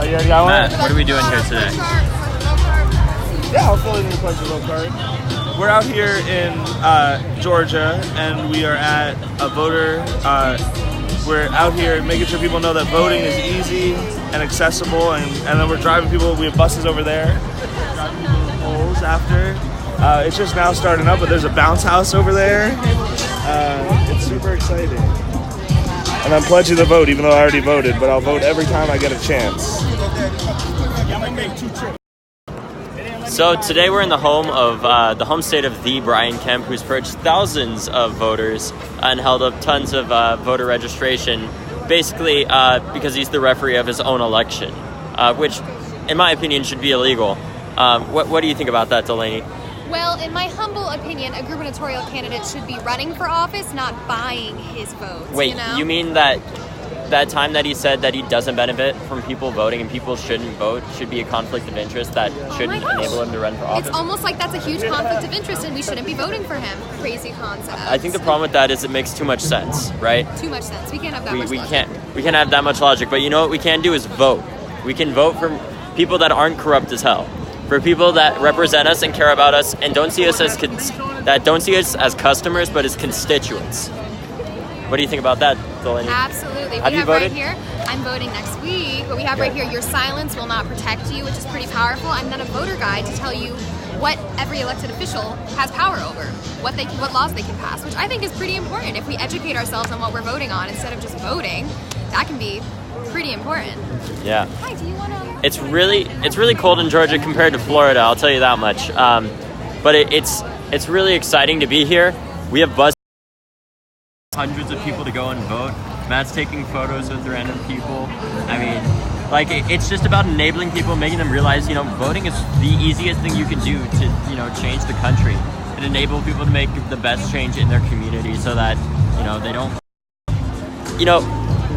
you already got one? Matt, what are we doing here today? Yeah, I'll fill in the punch little card. We're out here in Georgia, and we are at a voter. We're out here making sure people know that voting is easy and accessible, and then we're driving people. We have buses over there, driving people to the polls after. It's just now starting up, but there's a bounce house over there. It's super exciting. And I'm pledging to vote, even though I already voted, but I'll vote every time I get a chance. So today we're in the home of the home state of the Brian Kemp, who's purged thousands of voters and held up tons of voter registration, basically because he's the referee of his own election, which, in my opinion, should be illegal. What do you think about that, Delaney? Well, in my humble opinion, a gubernatorial candidate should be running for office, not buying his votes. Wait, you mean that time that he said that he doesn't benefit from people voting and people shouldn't vote should be a conflict of interest that shouldn't enable him to run for office? It's almost like that's a huge conflict of interest and we shouldn't be voting for him. Crazy concept. I think the problem with that is it makes too much sense, right? Too much sense. We can't have that much logic. We can't have that much logic, but you know what we can do is vote. We can vote for people that aren't corrupt as hell. For people that represent us and care about us and don't see us as customers, but as constituents. What do you think about that, Delaney? Absolutely. Have you voted? Right here, I'm voting next week, but we have right here, your silence will not protect you, which is pretty powerful, and then a voter guide to tell you what every elected official has power over, what laws they can pass, which I think is pretty important. If we educate ourselves on what we're voting on instead of just voting, that can be pretty important. Yeah. Hi, do you want to? It's really cold in Georgia compared to Florida, I'll tell you that much. But it's really exciting to be here. We have buses, hundreds of people to go and vote. Matt's taking photos with random people. I mean, it's just about enabling people, making them realize, voting is the easiest thing you can do to, change the country and enable people to make the best change in their community so that, they don't,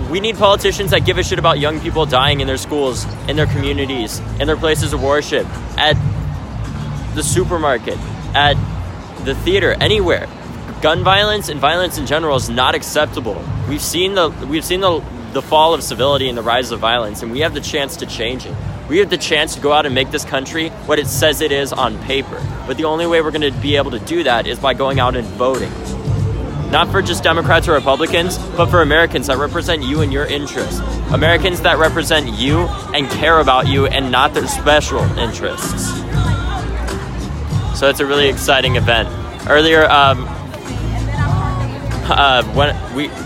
we need politicians that give a shit about young people dying in their schools, in their communities, in their places of worship, at the supermarket, at the theater, anywhere. Gun violence and violence in general is not acceptable. We've seen the fall of civility and the rise of violence, and we have the chance to change it. We have the chance to go out and make this country what it says it is on paper. But the only way we're going to be able to do that is by going out and voting. Not for just Democrats or Republicans, but for Americans that represent you and your interests. Americans that represent you and care about you and not their special interests. So it's a really exciting event. Earlier, when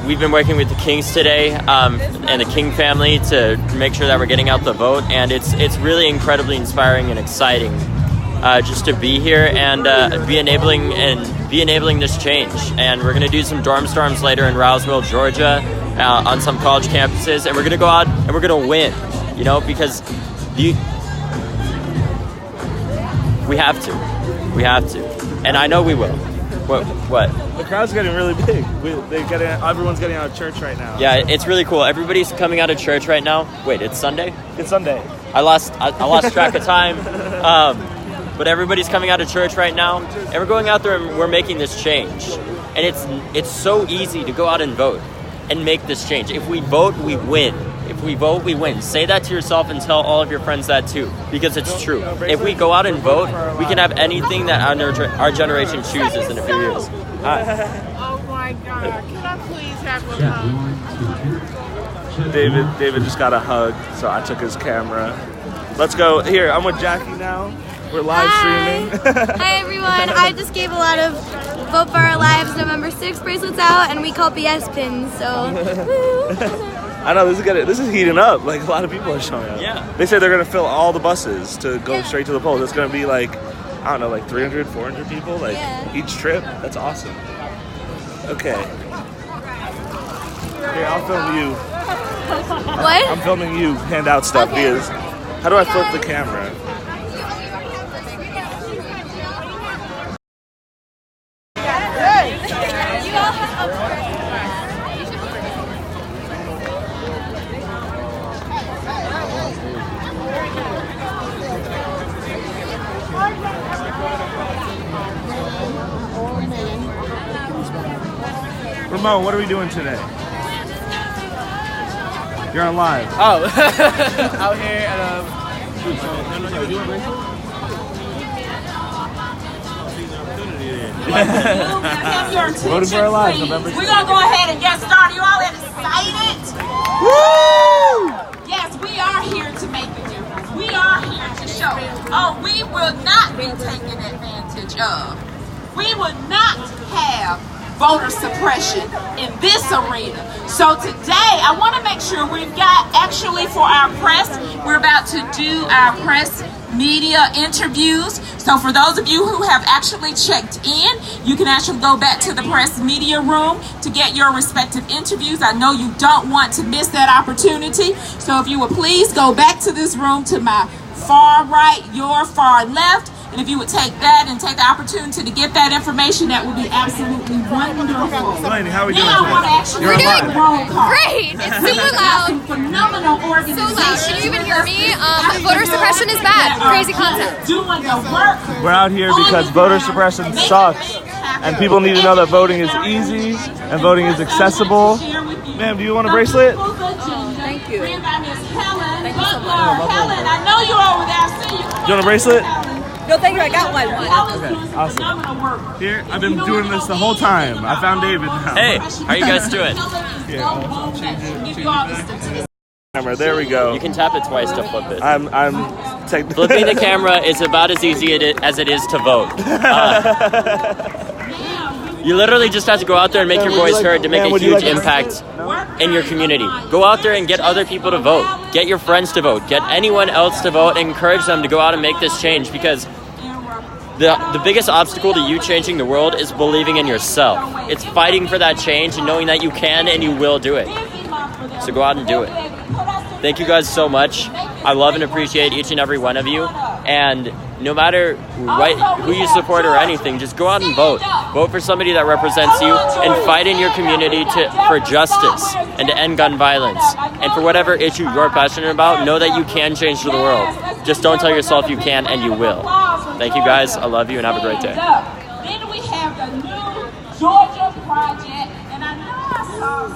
we've been working with the Kings today and the King family to make sure that we're getting out the vote, and it's really incredibly inspiring and exciting just to be here and be enabling this change. And we're going to do some dorm storms later in Roswell, Georgia, on some college campuses, and we're going to go out and we're going to win, because we have to, and I know we will. What? The crowd's getting really big. Everyone's getting out of church right now. Yeah, it's really cool. Everybody's coming out of church right now. Wait, it's Sunday? It's Sunday. I lost track of time. But everybody's coming out of church right now, and we're going out there and we're making this change. And it's so easy to go out and vote and make this change. If we vote, we win. If we vote, we win. Say that to yourself and tell all of your friends that too, because it's true. If we go out and vote, we can have anything that our generation chooses in a few years. Oh my God! Can I please have a hug? David just got a hug, so I took his camera. Let's go. Here, I'm with Jackie now. We're live streaming. Hi everyone. I just gave a lot of Vote for Our Lives November 6th bracelets out, and we call BS pins. So. I know this is heating up. Like, a lot of people are showing up. Yeah. They say they're gonna fill all the buses to go straight to the polls. It's gonna be like 300, 400 people each trip. That's awesome. Okay. Here, I'll film you. What? I'm filming you. Hand out stuff. Okay. Because how do I flip the camera? Ramon, what are we doing today? You're on live. Oh, out here at Voting for our lives, November. We're gonna go ahead and get started. You all excited? Woo! Yes, we are here to make a difference. We are here to show. Oh, we will not be taken advantage of. We will not have voter suppression in this arena. So today, I want to make sure we've got, actually for our press, we're about to do our press media interviews. So for those of you who have actually checked in, you can actually go back to the press media room to get your respective interviews. I know you don't want to miss that opportunity. So if you would please go back to this room to my far right, your far left. And if you would take that and take the opportunity to get that information, that would be absolutely wonderful. Delaney, how are we doing Now I want to today? actually We're make doing a roll call. great. It's super loud. Phenomenal So organization. loud. Can you even hear me? Voter suppression is bad. Crazy concept. Doing the work. We're out here because voter suppression sucks. And people need to know that voting is easy and voting is accessible. Ma'am, do you want a bracelet? Thank you. Thank you so much. Helen, I know you're over there. I see you. Do you want a bracelet? No, thank you. I got one. Okay, awesome. Here, I've been doing this the whole time. I found David now. Hey, how you guys doing? Here, I'll change it. Camera, there we go. You can tap it twice to flip it. I'm Flipping the camera is about as easy as it is to vote. You literally just have to go out there and make your voice heard to make a huge impact in your community. Go out there and get other people to vote. Get your friends to vote. Get anyone else to vote and encourage them to go out and make this change, because the biggest obstacle to you changing the world is believing in yourself. It's fighting for that change and knowing that you can and you will do it. So go out and do it. Thank you guys so much. I love and appreciate each and every one of you. And no matter who you support or anything, just go out and vote. Vote for somebody that represents you and fight in your community for justice and to end gun violence. And for whatever issue you're passionate about, know that you can change the world. Just don't tell yourself you can, and you will. Thank you guys. I love you and have a great day. Then we have the new Georgia project, and I know I saw